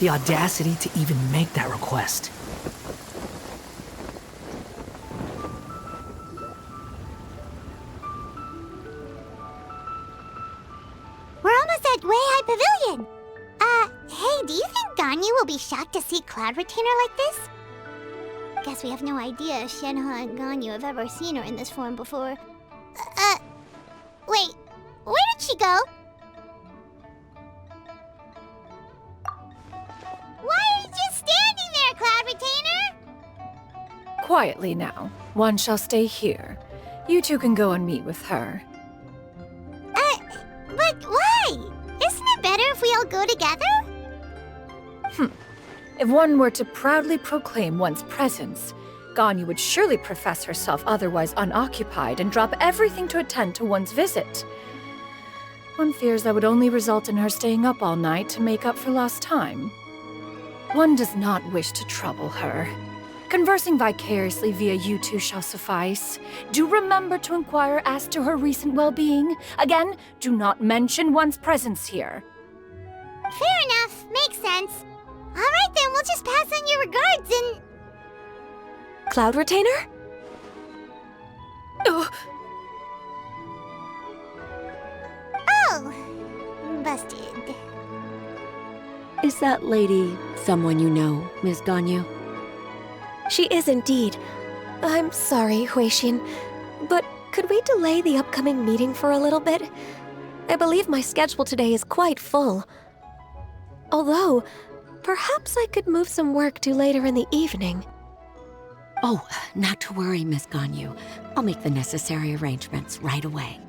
The audacity to even make that request. We're almost at Weihai Pavilion! Hey, do you think Ganyu will be shocked to see Cloud Retainer like this? Guess we have no idea if Shenhe and Ganyu have ever seen her in this form before. Wait, where did she go? Why are you just standing there, Cloud Retainer? Quietly now. One shall stay here. You two can go and meet with her. But why? Isn't it better if we all go together? If one were to proudly proclaim one's presence, Ganyu would surely profess herself otherwise unoccupied and drop everything to attend to one's visit. One fears that would only result in her staying up all night to make up for lost time. One does not wish to trouble her. Conversing vicariously via you two shall suffice. Do remember to inquire as to her recent well-being. Again, do not mention one's presence here. Fair enough, makes sense. Alright then, we'll just pass on your regards and... Cloud Retainer? Ugh. Oh, busted. Is that lady someone you know, Miss Ganyu? She is indeed. I'm sorry, Huixin, but could we delay the upcoming meeting for a little bit? I believe my schedule today is quite full. Although, perhaps I could move some work to later in the evening. Oh, not to worry, Miss Ganyu. I'll make the necessary arrangements right away.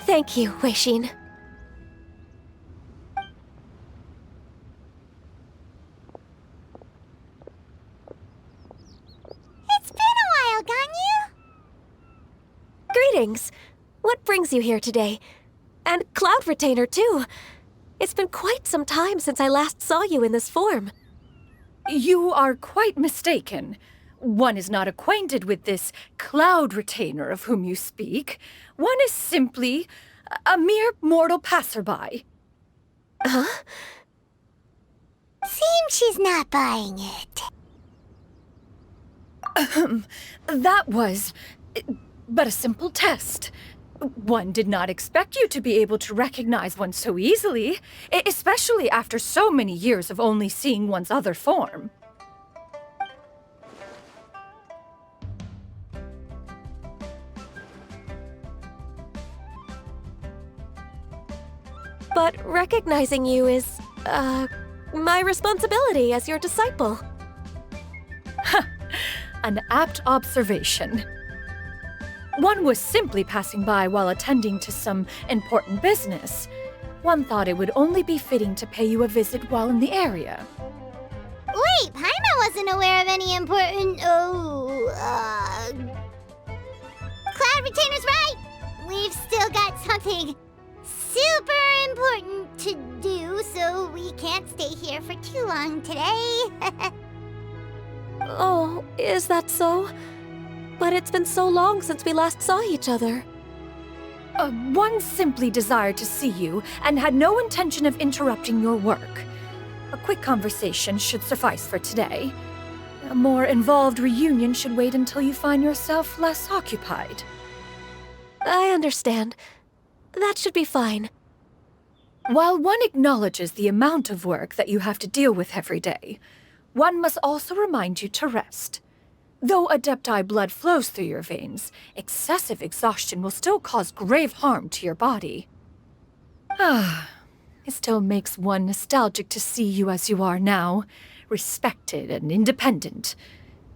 Thank you, Huixin. It's been a while, Ganyu! Greetings. What brings you here today? And Cloud Retainer, too. It's been quite some time since I last saw you in this form. You are quite mistaken. One is not acquainted with this Cloud Retainer of whom you speak. One is simply a mere mortal passerby. Huh? Seems she's not buying it. That was but a simple test. One did not expect you to be able to recognize one so easily, especially after so many years of only seeing one's other form. But recognizing you is, my responsibility as your disciple. An apt observation. One was simply passing by while attending to some important business. One thought it would only be fitting to pay you a visit while in the area. Wait, Paimon wasn't aware of any important... Cloud Retainer's right! We've still got something super important to do, so we can't stay here for too long today. Oh, is that so? But it's been so long since we last saw each other. One simply desired to see you and had no intention of interrupting your work. A quick conversation should suffice for today. A more involved reunion should wait until you find yourself less occupied. I understand. That should be fine. While one acknowledges the amount of work that you have to deal with every day, one must also remind you to rest. Though Adepti blood flows through your veins, excessive exhaustion will still cause grave harm to your body. It still makes one nostalgic to see you as you are now, respected and independent.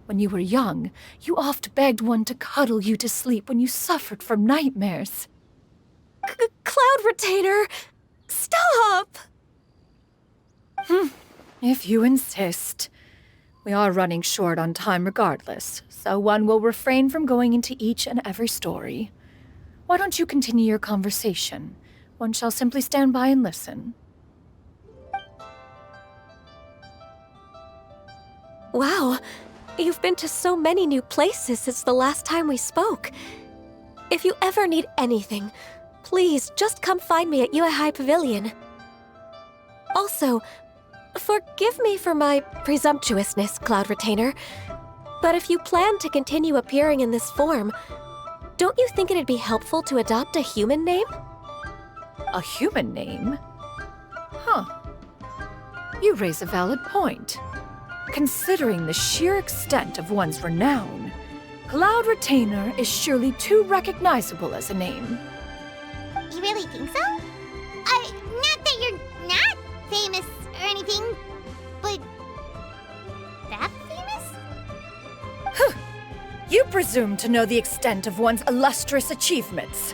When you were young, you oft begged one to cuddle you to sleep when you suffered from nightmares. Cloud Retainer! Stop! If you insist. We are running short on time regardless, so one will refrain from going into each and every story. Why don't you continue your conversation? One shall simply stand by and listen. Wow, you've been to so many new places since the last time we spoke. If you ever need anything, please just come find me at Weihai Pavilion. Also, Forgive me for my presumptuousness, Cloud Retainer, but if you plan to continue appearing in this form, don't you think it'd be helpful to adopt a human name? A human name? Huh. You raise a valid point. Considering the sheer extent of one's renown, Cloud Retainer is surely too recognizable as a name. You really think so? Not that you're not famous or anything, but that famous? You presume to know the extent of one's illustrious achievements.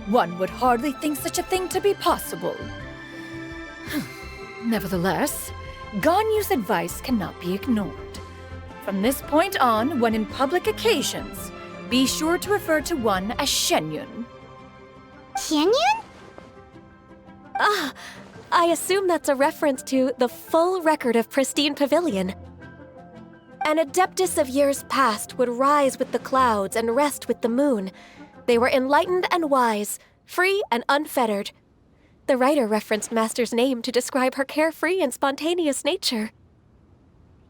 One would hardly think such a thing to be possible. Nevertheless, Ganyu's advice cannot be ignored. From this point on, when in public occasions, be sure to refer to one as Xianyun. Xianyun? Ah, I assume that's a reference to the full record of Pristine Pavilion. An adeptus of years past would rise with the clouds and rest with the moon. They were enlightened and wise, free and unfettered. The writer referenced Master's name to describe her carefree and spontaneous nature.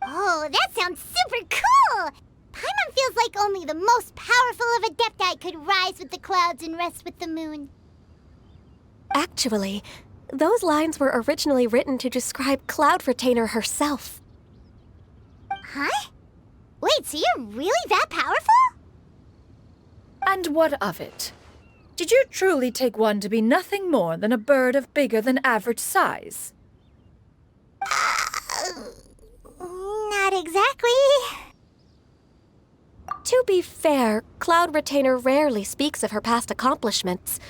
Oh, that sounds super cool! Paimon feels like only the most powerful of Adepti could rise with the clouds and rest with the moon. Actually, those lines were originally written to describe Cloud Retainer herself. Huh? Wait, so you're really that powerful? And what of it? Did you truly take one to be nothing more than a bird of bigger than average size? Not exactly. To be fair, Cloud Retainer rarely speaks of her past accomplishments.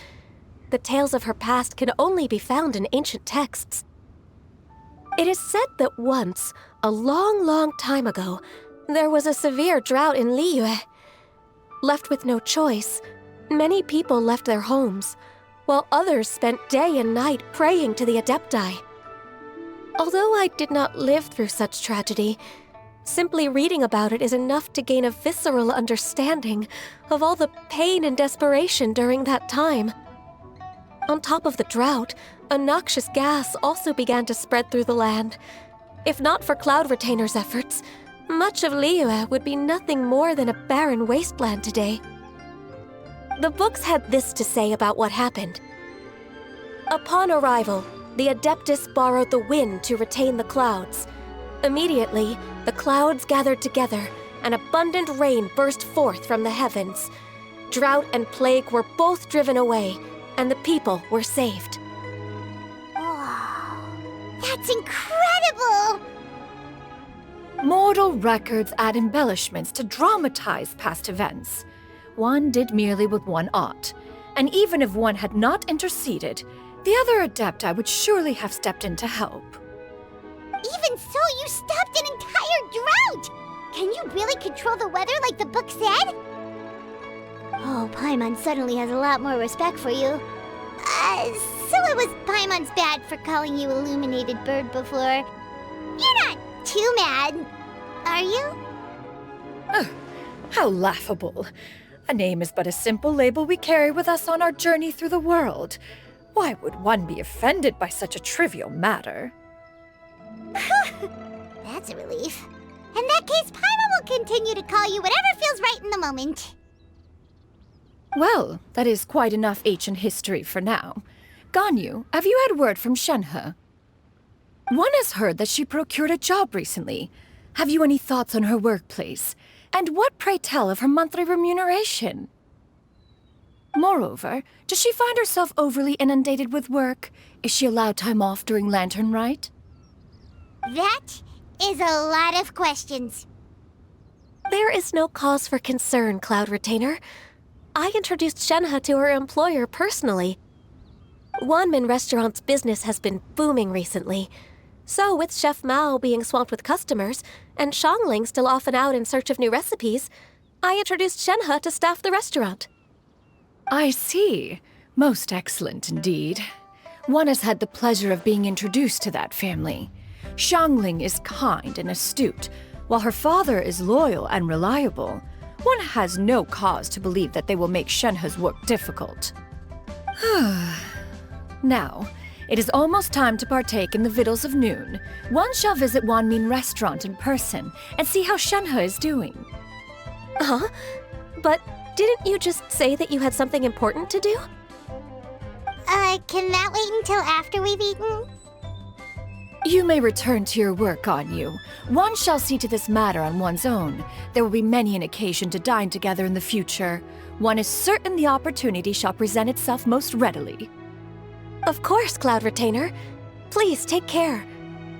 The tales of her past can only be found in ancient texts. It is said that once, a long, long time ago, there was a severe drought in Liyue. Left with no choice, many people left their homes, while others spent day and night praying to the Adepti. Although I did not live through such tragedy, simply reading about it is enough to gain a visceral understanding of all the pain and desperation during that time. On top of the drought, a noxious gas also began to spread through the land. If not for Cloud Retainer's efforts, much of Liyue would be nothing more than a barren wasteland today. The books had this to say about what happened. Upon arrival, the Adeptus borrowed the wind to retain the clouds. Immediately, the clouds gathered together, and abundant rain burst forth from the heavens. Drought and plague were both driven away, and the people were saved. Wow, that's incredible! Mortal records add embellishments to dramatize past events. One did merely what one ought, and even if one had not interceded, the other Adepti would surely have stepped in to help. Even so, you stopped an entire drought! Can you really control the weather like the book said? Oh, Paimon suddenly has a lot more respect for you. So it was Paimon's bad for calling you Illuminated Bird before. You're not too mad, are you? How laughable. A name is but a simple label we carry with us on our journey through the world. Why would one be offended by such a trivial matter? That's a relief. In that case, Paimon will continue to call you whatever feels right in the moment. Well, that is quite enough ancient history for now. Ganyu, have you had word from Shenhe? One has heard that she procured a job recently. Have you any thoughts on her workplace? And what, pray tell, of her monthly remuneration? Moreover, does she find herself overly inundated with work? Is she allowed time off during Lantern Rite? That is a lot of questions. There is no cause for concern, Cloud Retainer. I introduced Shenhe to her employer personally. Wanmin Restaurant's business has been booming recently. So with Chef Mao being swamped with customers, and Xiangling still off and out in search of new recipes, I introduced Shenhe to staff the restaurant. I see. Most excellent indeed. One has had the pleasure of being introduced to that family. Xiangling is kind and astute, while her father is loyal and reliable. One has no cause to believe that they will make Shenhe's work difficult. Now, It is almost time to partake in the victuals of noon. One shall visit Wanmin restaurant in person and see how Shenhe is doing. Huh? But didn't you just say that you had something important to do? Can that wait until after we've eaten? You may return to your work, Ganyu. One shall see to this matter on one's own. There will be many an occasion to dine together in the future. One is certain the opportunity shall present itself most readily. Of course, Cloud Retainer. Please take care.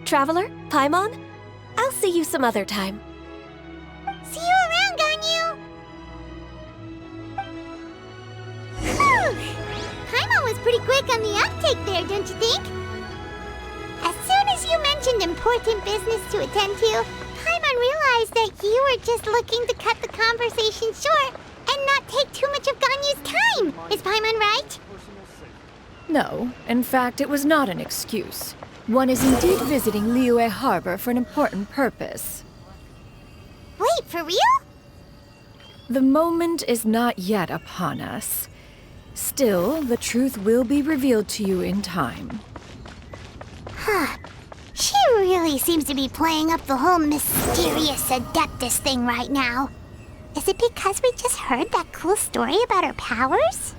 Traveler, Paimon, I'll see you some other time. See you around, Ganyu! Whew! Paimon was pretty quick on the uptake there, don't you think? As soon as you mentioned important business to attend to, Paimon realized that you were just looking to cut the conversation short and not take too much of Ganyu's time. Is Paimon right? No, in fact, it was not an excuse. One is indeed visiting Liyue Harbor for an important purpose. Wait, for real? The moment is not yet upon us. Still, the truth will be revealed to you in time. Huh. She really seems to be playing up the whole mysterious Adeptus thing right now. Is it because we just heard that cool story about her powers?